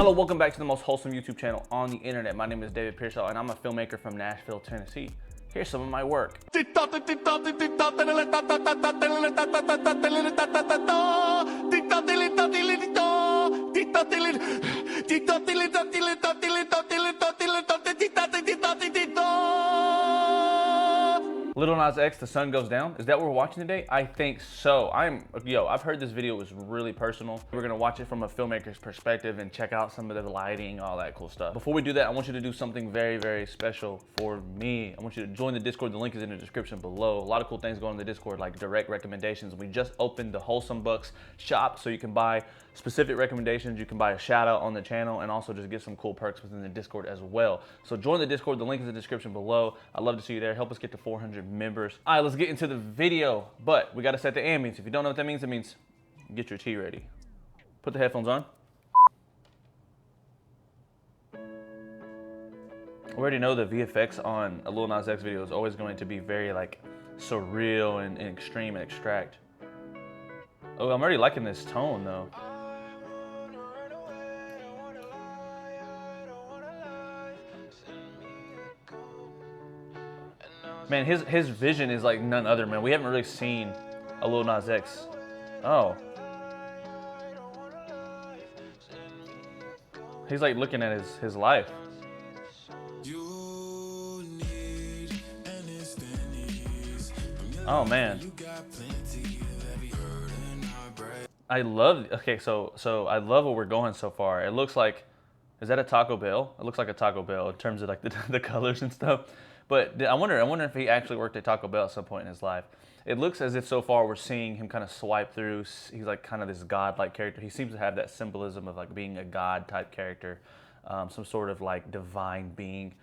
Hello, welcome back to the most wholesome YouTube channel on the internet. My name is David Piersaul, and I'm a filmmaker from Nashville, Tennessee. Here's some of my work. Lil Nas X, The Sun Goes Down. Is that what we're watching today? I think so. I've heard this video was really personal. We're gonna watch it from a filmmaker's perspective and check out some of the lighting, all that cool stuff. Before we do that, I want you to do something very, very special for me. I want you to join the Discord. The link is in the description below. A lot of cool things going on in the Discord, like direct recommendations. We just opened the Wholesome Bucks shop, so you can buy specific recommendations. You can buy a shout out on the channel and also just get some cool perks within the Discord as well. So join the Discord. The link is in the description below. I'd love to see you there. Help us get to 400 members. All right, let's get into the video, but we got to set the ambience. If you don't know what that means, it means get your tea ready. Put the headphones on. We already know the VFX on a Lil Nas X video is always going to be very like surreal and extreme and extract. Oh, I'm already liking this tone though. Man, his vision is like none other, man. We haven't really seen a Lil Nas X. Oh. He's like looking at his life. Oh man. I love, okay, so I love where we're going so far. It looks like, is that a Taco Bell? It looks like a Taco Bell in terms of like the colors and stuff. But I wonder if he actually worked at Taco Bell at some point in his life. It looks as if so far we're seeing him kind of swipe through. He's like kind of this god-like character. He seems to have that symbolism of like being a god type character, some sort of like divine being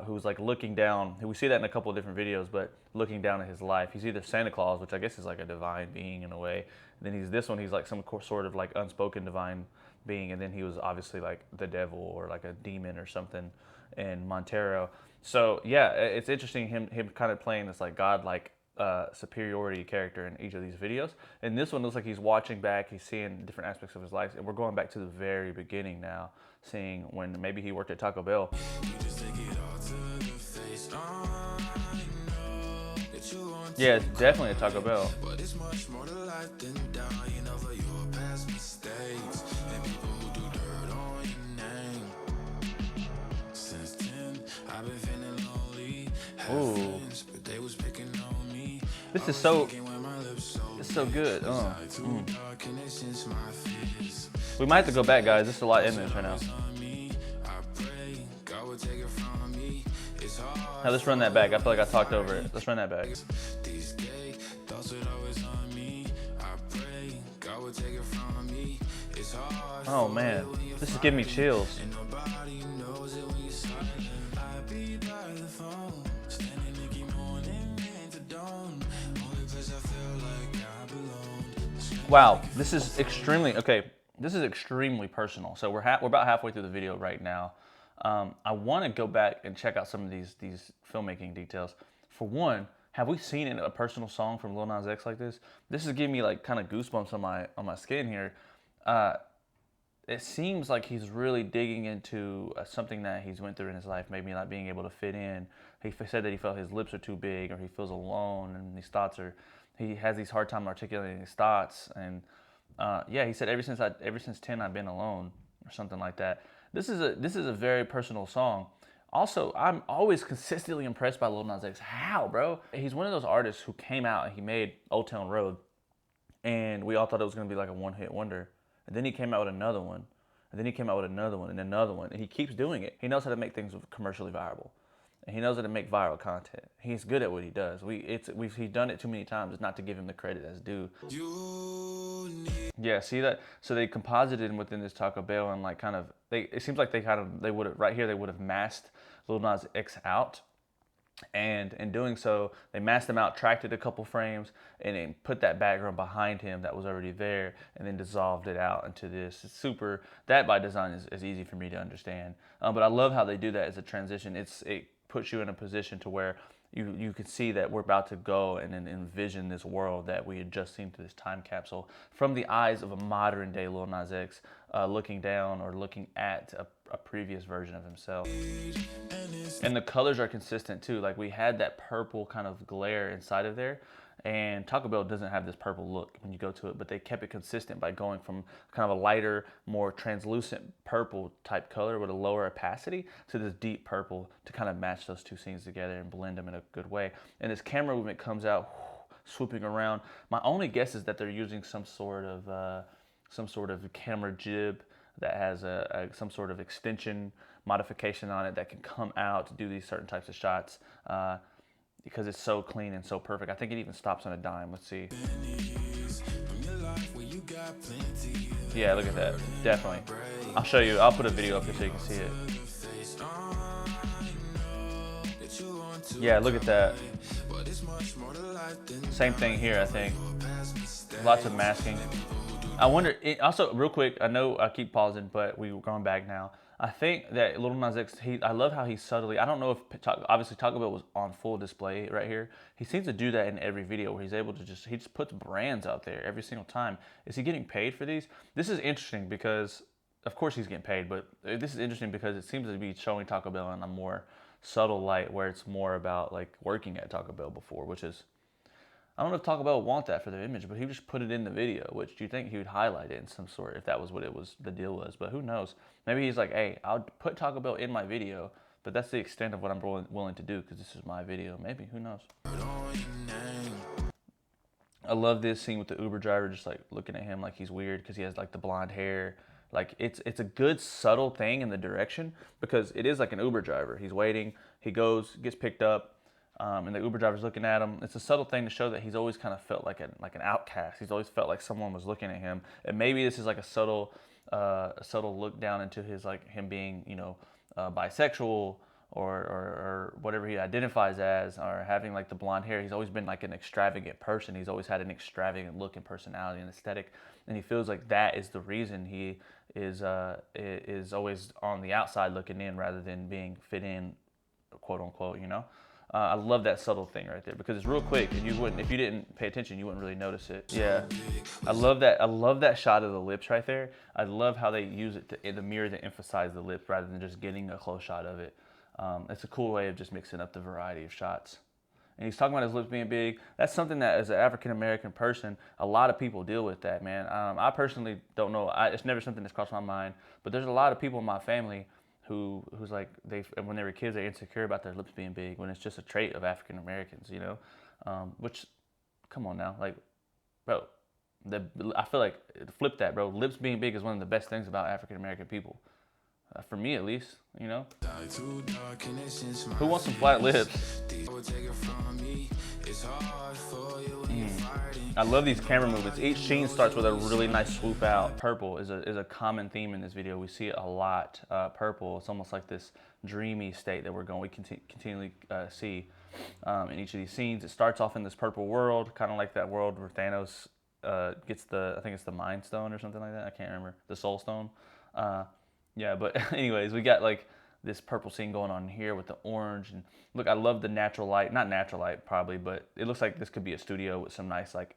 who's like looking down. We see that in a couple of different videos, but looking down at his life. He's either Santa Claus, which I guess is like a divine being in a way. And then he's this one. He's like some sort of like unspoken divine being. And then he was obviously like the devil or like a demon or something in Montero. So yeah, it's interesting him kind of playing this like godlike superiority character in each of these videos. And this one looks like he's watching back, he's seeing different aspects of his life, and we're going back to the very beginning now, seeing when maybe he worked at Taco Bell. Yeah, it's definitely a Taco Bell. Ooh. This is so good. We might have to go back, guys. There's a lot in this right now. Now let's run that back. I feel like I talked over it. Let's run that back. Oh man, this is giving me chills. Wow, this is extremely, okay, this is extremely personal. So we're about halfway through the video right now. I want to go back and check out some of these filmmaking details. For one, have we seen a personal song from Lil Nas X like this? This is giving me like kind of goosebumps on my skin here. It seems like he's really digging into something that he's went through in his life, maybe not being able to fit in. He said that he felt his lips are too big, or he feels alone, and these thoughts are, he has these hard time articulating his thoughts. And yeah, he said ever since 10 I've been alone, or something like that. This is a very personal song. Also, I'm always consistently impressed by Lil Nas X. How, bro? He's one of those artists who came out and he made Old Town Road, and we all thought it was gonna be like a one-hit wonder. And then he came out with another one, and then he came out with another one, and another one, and he keeps doing it. He knows how to make things commercially viable, and he knows how to make viral content. He's good at what he does. He's done it too many times not to give him the credit that's due. Yeah, see that? So they composited him within this Taco Bell, and like kind of it seems like they would have right here they would have masked Lil Nas X out. And in doing so, they masked him out, tracked it a couple frames, and then put that background behind him that was already there, and then dissolved it out into this. It's super, that by design is easy for me to understand. But I love how they do that as a transition. It puts you in a position to where you can see that we're about to go and envision this world that we had just seen through this time capsule from the eyes of a modern day Lil Nas X, looking down or looking at a previous version of himself. And the colors are consistent too. Like, we had that purple kind of glare inside of there, and Taco Bell doesn't have this purple look when you go to it, but they kept it consistent by going from kind of a lighter, more translucent purple type color with a lower opacity to this deep purple to kind of match those two scenes together and blend them in a good way. And this camera movement comes out swooping around. My only guess is that they're using some sort of camera jib that has some sort of extension modification on it that can come out to do these certain types of shots, because it's so clean and so perfect. I think it even stops on a dime. Let's see. Yeah, look at that. Definitely. I'll show you. I'll put a video up here so you can see it. Yeah, look at that. Same thing here, I think. Lots of masking. I wonder, also real quick, I know I keep pausing, but we're going back now. I think that Lil Nas X, I love how he subtly, I don't know if, obviously Taco Bell was on full display right here. He seems to do that in every video where he's able to he just puts brands out there every single time. Is he getting paid for these? This is interesting because, of course he's getting paid, but this is interesting because it seems to be showing Taco Bell in a more subtle light where it's more about like working at Taco Bell before, which is, I don't know if Taco Bell would want that for their image, but he just put it in the video, which do you think he would highlight it in some sort if that was what the deal was? But who knows? Maybe he's like, hey, I'll put Taco Bell in my video, but that's the extent of what I'm willing to do because this is my video. Maybe, who knows? I love this scene with the Uber driver just like looking at him like he's weird because he has like the blonde hair. Like, it's a good subtle thing in the direction because it is like an Uber driver. He's waiting, he goes, gets picked up, and the Uber driver's looking at him. It's a subtle thing to show that he's always kind of felt like an outcast. He's always felt like someone was looking at him, and maybe this is like a subtle look down into his, like, him being, you know, bisexual or whatever he identifies as, or having like the blonde hair. He's always been like an extravagant person. He's always had an extravagant look and personality and aesthetic, and he feels like that is the reason he is always on the outside looking in rather than being fit in, quote unquote, you know. I love that subtle thing right there because it's real quick, and if you didn't pay attention, you wouldn't really notice it. Yeah, I love that. I love that shot of the lips right there. I love how they use it in the mirror to emphasize the lips rather than just getting a close shot of it. It's a cool way of just mixing up the variety of shots. And he's talking about his lips being big. That's something that, as an African-American person, a lot of people deal with that, man. I personally don't know. It's never something that's crossed my mind. But there's a lot of people in my family who's like, when they were kids, they're insecure about their lips being big when it's just a trait of African Americans, you know. Which, come on now, like, bro, I feel like flip that, bro. Lips being big is one of the best things about African American people, for me at least, you know. Who wants some flat lips? I love these camera movements. Each scene starts with a really nice swoop out. Purple is a common theme in this video. We see it a lot. Purple, it's almost like this dreamy state that we continually see in each of these scenes. It starts off in this purple world, kind of like that world where Thanos gets I think it's the Mind Stone or something like that. I can't remember. The Soul Stone. Yeah, but anyways, we got like this purple scene going on here with the orange. And look, I love the natural light. Not natural light probably, but it looks like this could be a studio with some nice, like,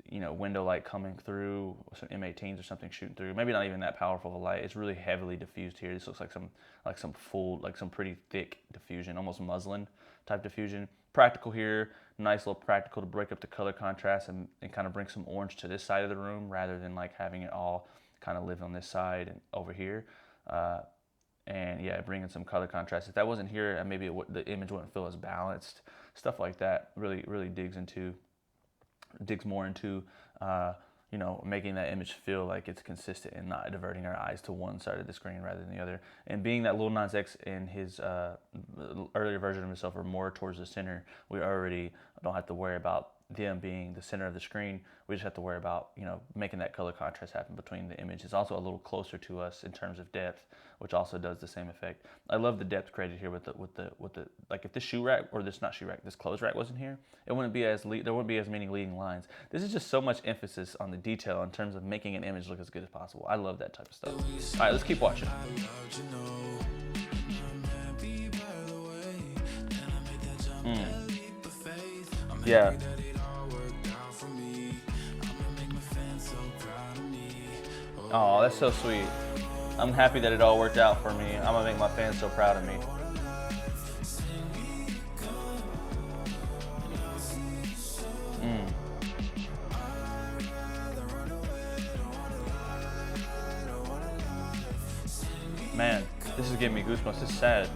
you know, window light coming through, some M18s or something shooting through. Maybe not even that powerful of a light. It's really heavily diffused here. This looks like some pretty thick diffusion, almost muslin type diffusion. Practical here, nice little practical to break up the color contrast and kind of bring some orange to this side of the room rather than like having it all kind of live on this side and over here. And yeah, bringing some color contrast. If that wasn't here, maybe the image wouldn't feel as balanced. Stuff like that really digs more into you know, making that image feel like it's consistent and not diverting our eyes to one side of the screen rather than the other. And being that Lil Nas X in his earlier version of himself are more towards the center, we already don't have to worry about them being the center of the screen. We just have to worry about, you know, making that color contrast happen between the image. It's also a little closer to us in terms of depth, which also does the same effect. I love the depth created here with the like, if this shoe rack, or this clothes rack wasn't here, it wouldn't be there wouldn't be as many leading lines. This is just so much emphasis on the detail in terms of making an image look as good as possible. I love that type of stuff. All right, let's keep watching. Yeah. Oh, that's so sweet. I'm happy that it all worked out for me. I'm gonna make my fans so proud of me. Man, this is giving me goosebumps. This is sad.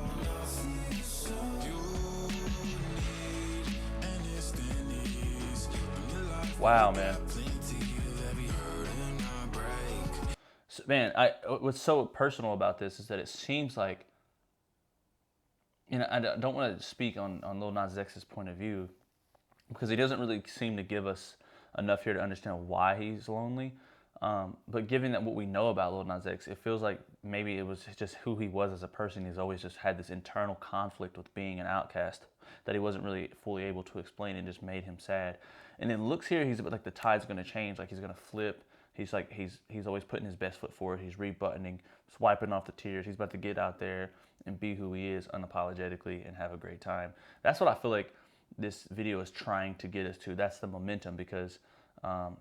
Wow, man. So, man, what's so personal about this is that it seems like, I don't want to speak on Lil Nas X's point of view because he doesn't really seem to give us enough here to understand why he's lonely. But given that what we know about Lil Nas X, it feels like maybe it was just who he was as a person. He's always just had this internal conflict with being an outcast that he wasn't really fully able to explain, and just made him sad. And then looks here, he's like the tide's going to change, like he's going to flip. He's always putting his best foot forward. He's rebuttoning, swiping off the tears. He's about to get out there and be who he is unapologetically and have a great time. That's what I feel like this video is trying to get us to. That's the momentum, because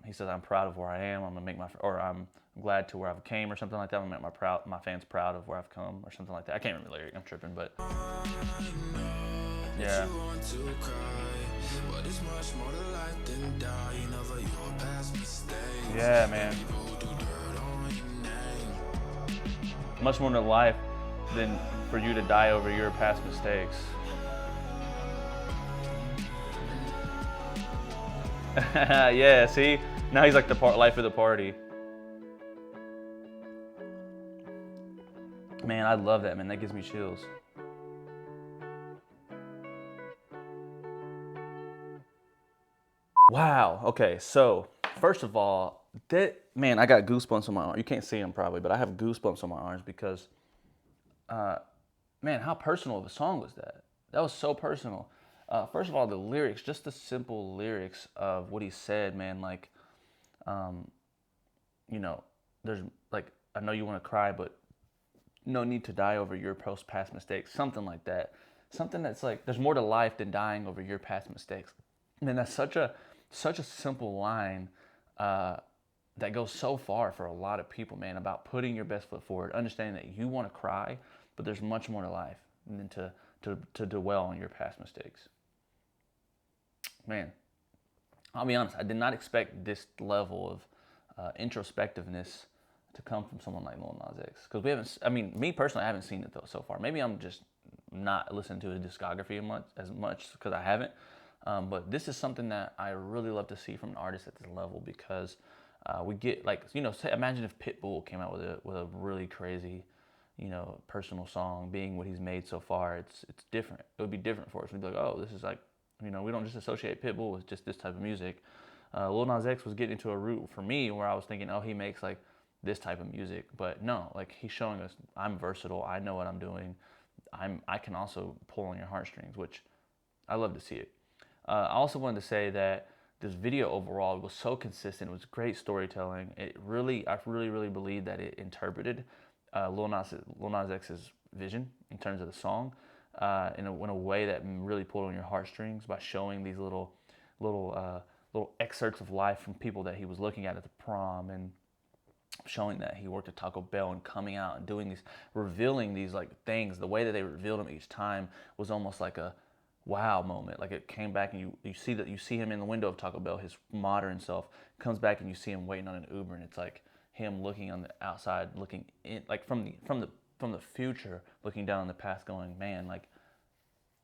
he says, "I'm proud of where I am. I'm gonna make I'm glad to where I've came," or something like that. I'm gonna make my fans proud of where I've come, or something like that. I can't remember the lyric. I'm tripping, but yeah. Yeah, man. Much more to life than for you to die over your past mistakes. Yeah, see? Now he's like the life of the party. Man, I love that, man. That gives me chills. Wow. Okay, so first of all, I got goosebumps on my arm. You can't see them probably, but I have goosebumps on my arms because, man, how personal of a song was that? That was so personal. First of all, the lyrics, just the simple lyrics of what he said, man. Like, um, there's like, I know you want to cry, but no need to die over your past mistakes. Something like that. Something that's like, there's more to life than dying over your past mistakes. Man, that's such a simple line that goes so far for a lot of people, man, about putting your best foot forward, understanding that you want to cry, but there's much more to life than to dwell on your past mistakes. Man, I'll be honest, I did not expect this level of introspectiveness to come from someone like Lil Nas X. Because me personally, I haven't seen it though so far. Maybe I'm just not listening to his discography as much because I haven't. But this is something that I really love to see from an artist at this level, because we get like, imagine if Pitbull came out with a really crazy, personal song, being what he's made so far. It's different. It would be different for us. We'd be like, oh, this is like, we don't just associate Pitbull with just this type of music. Lil Nas X was getting into a route for me where I was thinking, oh, he makes like this type of music, but no, like he's showing us I'm versatile. I know what I'm doing. I can also pull on your heartstrings, which I love to see it. I also wanted to say that this video overall was so consistent. It was great storytelling. I really believe that it interpreted Lil Nas X's vision in terms of the song in a way that really pulled on your heartstrings by showing these little excerpts of life from people that he was looking at the prom, and showing that he worked at Taco Bell and coming out and doing revealing these like things. The way that they revealed him each time was almost like a wow moment. Like it came back, and you see him in the window of Taco Bell, his modern self comes back, and you see him waiting on an Uber, and it's like him looking on the outside, looking in, like from the future, looking down on the past, going, man, like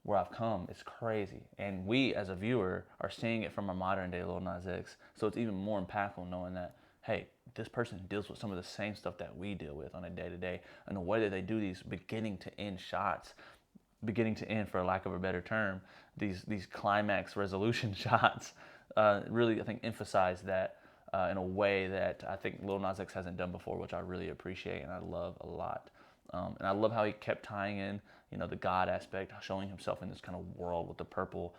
where I've come is crazy. And we as a viewer are seeing it from a modern day Lil Nas X. So it's even more impactful knowing that, hey, this person deals with some of the same stuff that we deal with on a day to day, and the way that they do these beginning to end shots, beginning to end, for lack of a better term, these climax resolution shots, really I think emphasize that in a way that I think Lil Nas X hasn't done before, which I really appreciate and I love a lot. And I love how he kept tying in, the God aspect, showing himself in this kind of world with the purple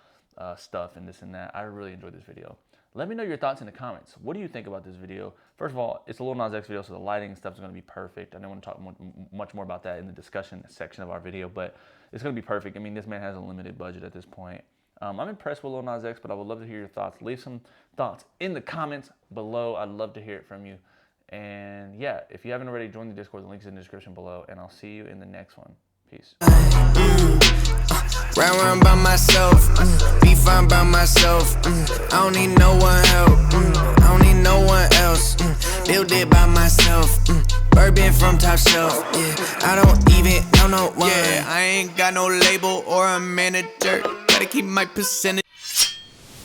stuff and this and that. I really enjoyed this video. Let me know your thoughts in the comments. What do you think about this video? First of all, it's a Lil Nas X video, so the lighting and stuff is going to be perfect. I don't want to talk much more about that in the discussion section of our video, but it's going to be perfect. I mean, this man has a limited budget at this point. I'm impressed with Lil Nas X, but I would love to hear your thoughts. Leave some thoughts in the comments below. I'd love to hear it from you. And yeah, if you haven't already joined the Discord, the link's in the description below, and I'll see you in the next one. Peace. Round by myself, be fine by myself. I don't need no one help. I don't need no one else. Build it by myself. Bourbon from top shelf. Yeah, I don't even know no one. Yeah, I ain't got no label or a manager. Gotta keep my percentage.